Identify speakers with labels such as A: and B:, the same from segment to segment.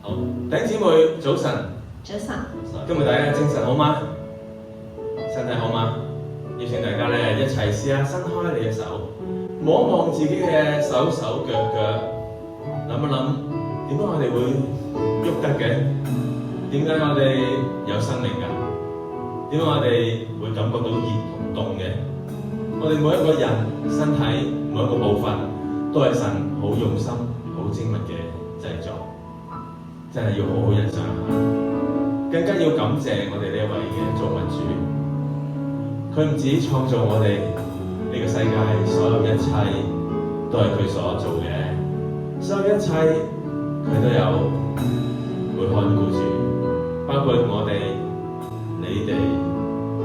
A: 好，弟兄姊妹早晨，
B: 早晨，
A: 今日大家精神好嗎？身體好嗎？邀請大家咧一齊試下伸開你嘅手，望一望自己嘅手手腳腳，諗一諗點解我哋會喐得嘅？點解我哋有生命㗎？點解我哋會感覺到熱同凍嘅？我哋每一個人身體每一個部分都係神好用心、好精密嘅製作，真係要好好欣賞下。更加要感謝我哋呢一位嘅造物主，佢唔止創造我哋呢個世界所有一切都係佢所做嘅，所有一切佢都有會看顧住，包括我哋、你哋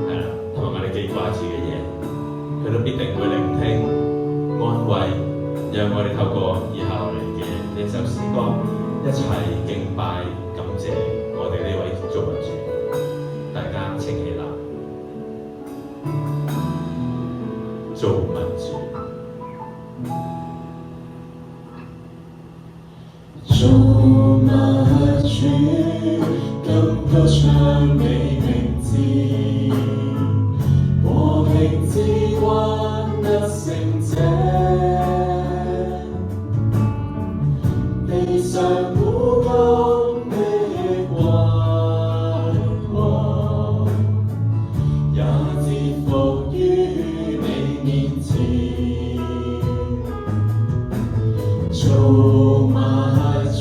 A: 係啦，同埋我哋記掛住嘅嘢，佢都必定會聆聽、安慰，讓我哋透過以下落嚟嘅呢首詩歌，一齊敬拜、感謝我哋呢位造物主。大家請起立，造物主，
C: 造物主，今歌唱你名字，和平之君得勝者，地上苦甘的君王，也折服於你面前。造物主，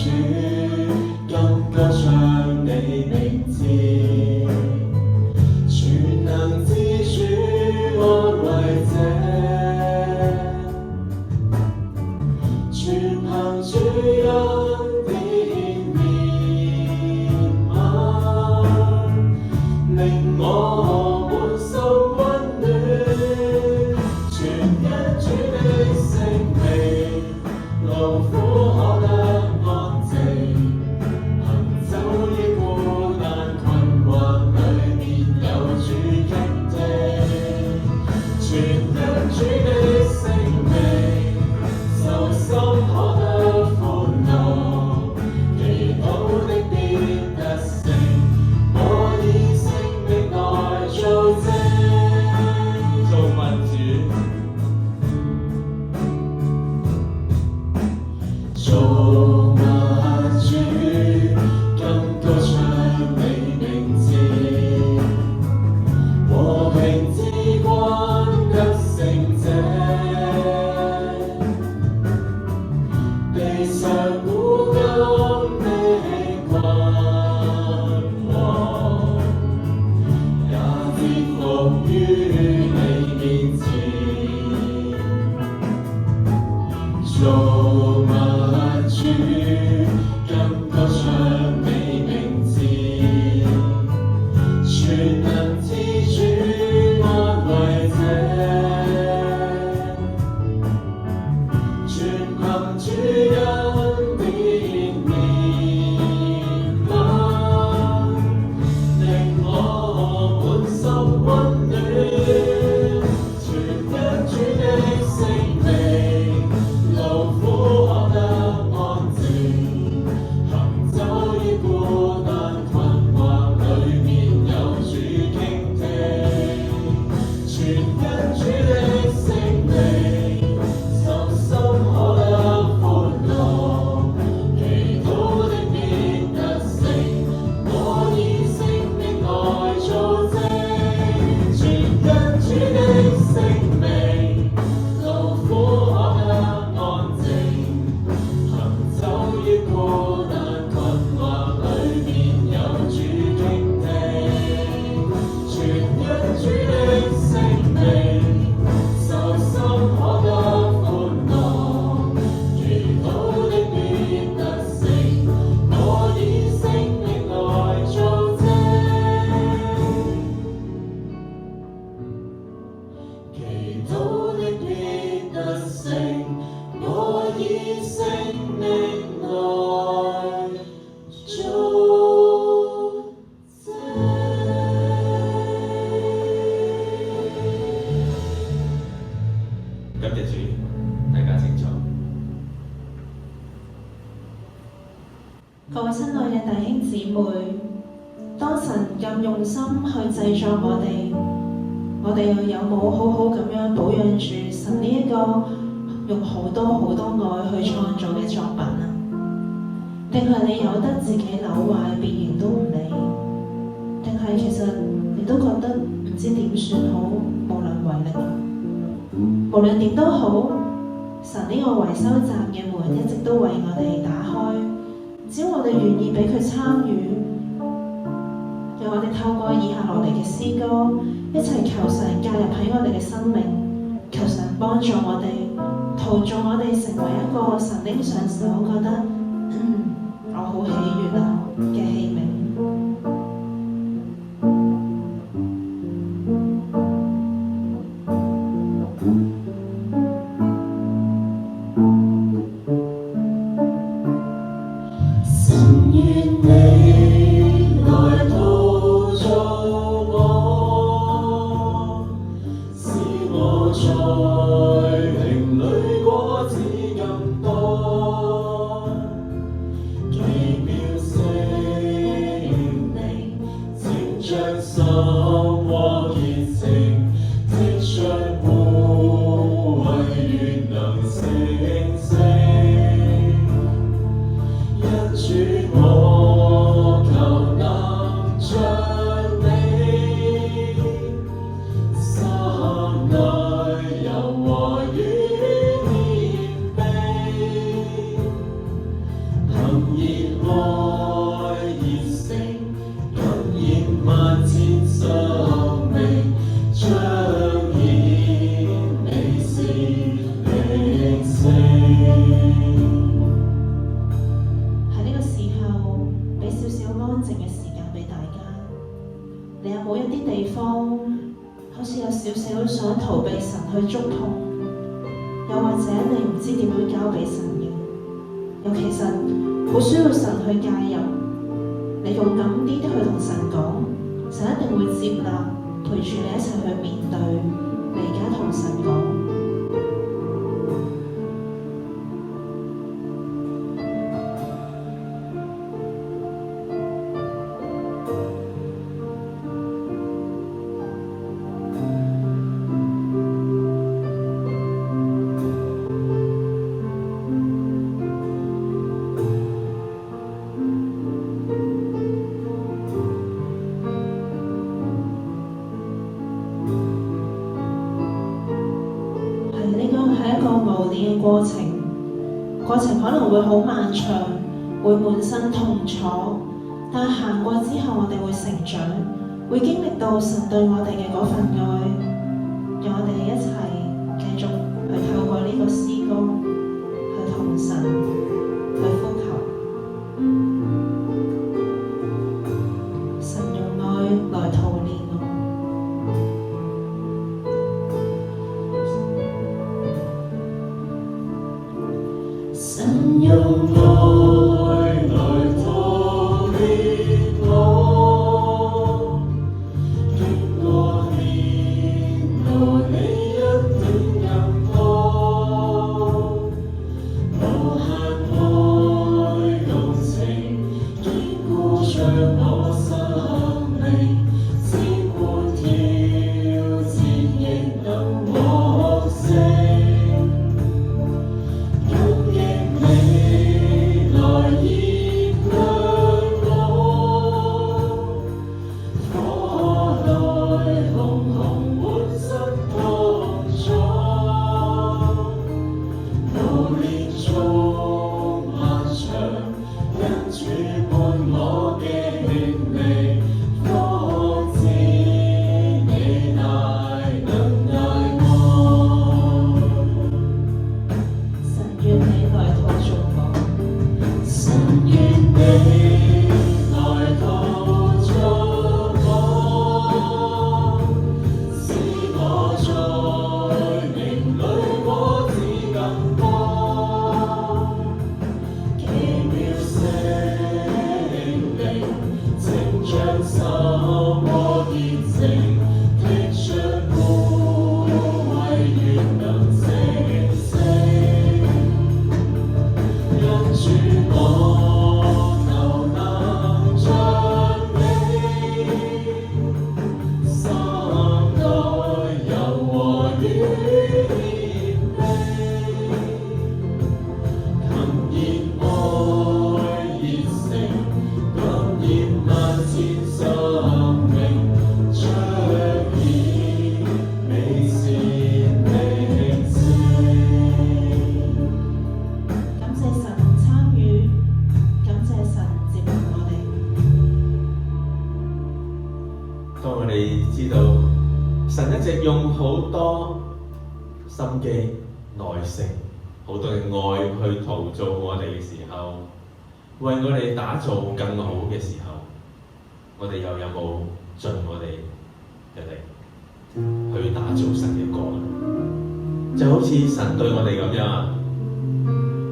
C: 今歌唱你名字，全能之主安慰者，全憑主恩典
B: 各位親愛嘅弟兄姊妹，當神咁用心去製作我哋又有冇好好咁樣保養住神呢一個用好多好多愛去創造嘅作品啊？定係你由得自己扭壞變形都唔理？定係其實你都覺得唔知點算好，無能為力啊？無論點都好，神呢個維修站嘅門一直都為我哋打開，只要我哋願意俾佢參與，讓我哋透過以下落嚟嘅詩歌，一齊求神介入喺我哋嘅生命，求神幫助我哋，陶造我哋成為一個神拎上手覺得我好喜悅啊嘅器皿。過程可能會好漫長，會滿身痛楚，但行過之後我哋會成長，會經歷到神對我哋嘅嗰份愛，讓我哋一齊繼續去透過呢個詩歌去同神去呼求，神用愛來陶煉我。
C: 用愛來陶煉我，經過年路你一點更多，
A: 知道神一直用好多心機、耐性、好多嘅愛去陶造我哋嘅時候，為我哋打造更好嘅時候，我哋又有冇盡我哋嘅力去打造神嘅國？就好似神對我哋咁樣啊！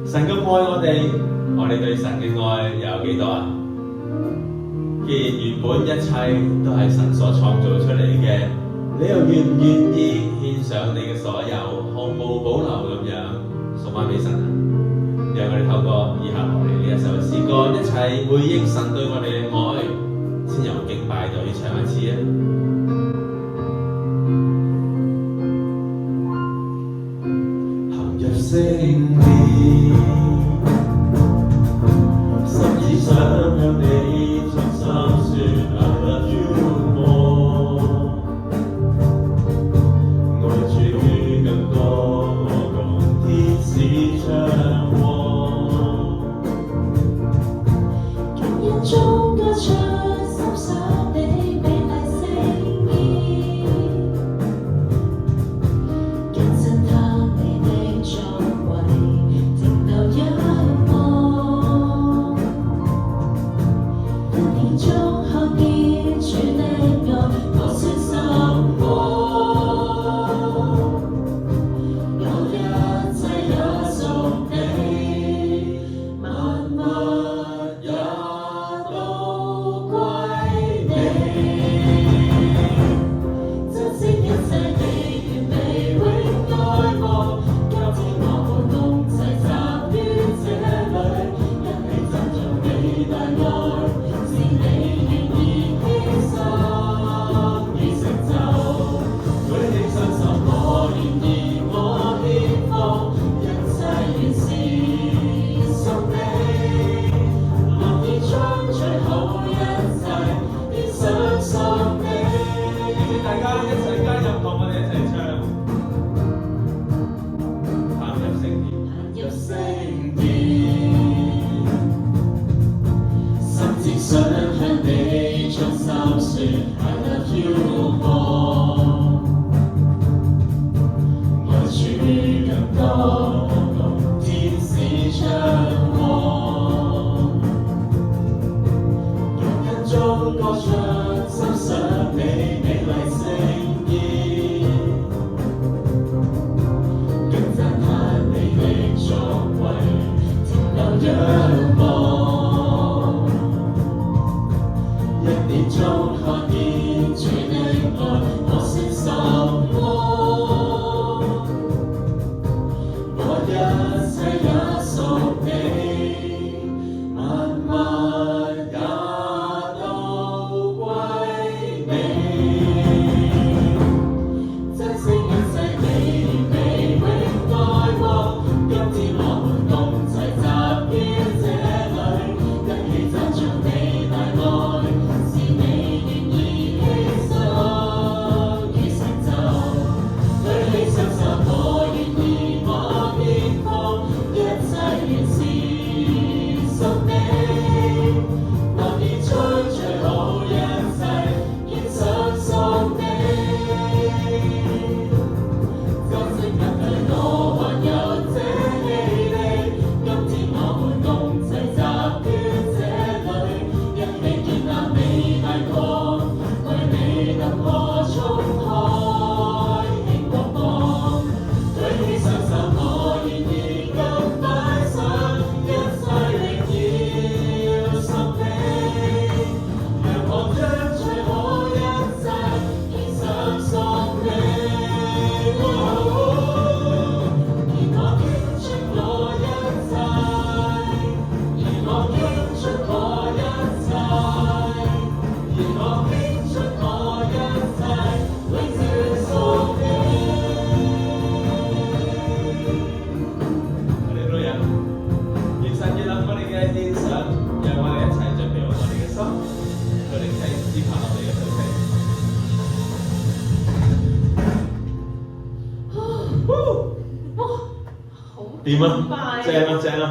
A: 神咁愛我哋對神嘅愛有幾多啊？既然原本一切都係神所創造出嚟嘅，你又願唔願意獻上你嘅所有，毫無保留咁樣送翻俾神啊？讓我哋透過以下落嚟呢一首詩歌，一齊回應神對我哋嘅愛，先由敬拜隊唱一次啊！行入聖殿，心只想向你衷心說 I love you more， 愛主更多我共天使唱和，
B: 今日中歌唱心想你美麗聲音，更震探你的作為，停留一望，一年中看見主的愛，我算什麼？有一切也屬你，萬物也都歸你，珍惜一切你完美永愛慕。今天我們共齊集於這裏，一起讚頌你大愛，是你願意犧牲與成就。舉起雙手，我願意，我獻奉，一切原是屬你，樂意將最好一切獻上屬你。
A: 大家一齊加入，同我哋一齊唱。行入聖殿，
B: 行入聖
A: 殿，
B: 心只想向你衷心說 I love you more， 愛主更多共天使唱和，用眼中歌唱心想你美麗聲音，更讚嘆你的作為，停留仰望，一年中看見主的愛，我算什麼？我一切也屬你，萬物也都歸你，珍惜一切你完美永愛慕。今天我們共齊集於這裏，一起讚頌你大愛，是你願意犧牲與成就。舉起雙手，我願意，我獻奉，一切原是屬你，樂意將最好一切獻上屬你。珍惜一切我還有這氣力，今天我們共齊集於這裏，一起建立你大國，為你能和衝開興國邦。舉起雙手，我願意，更擺上一切榮耀屬你，讓我將最好一切獻上屬你。而我傾出我一切，而我傾出我一切，而我傾出我一切，永遠屬你。
A: 我哋老人，願神悅納我哋嘅獻上，讓我哋一齊準備好我哋嘅心，去聆聽接下落嚟嘅信息。
B: 哇，好
A: 點啊？
B: 快
A: 正啊正啊！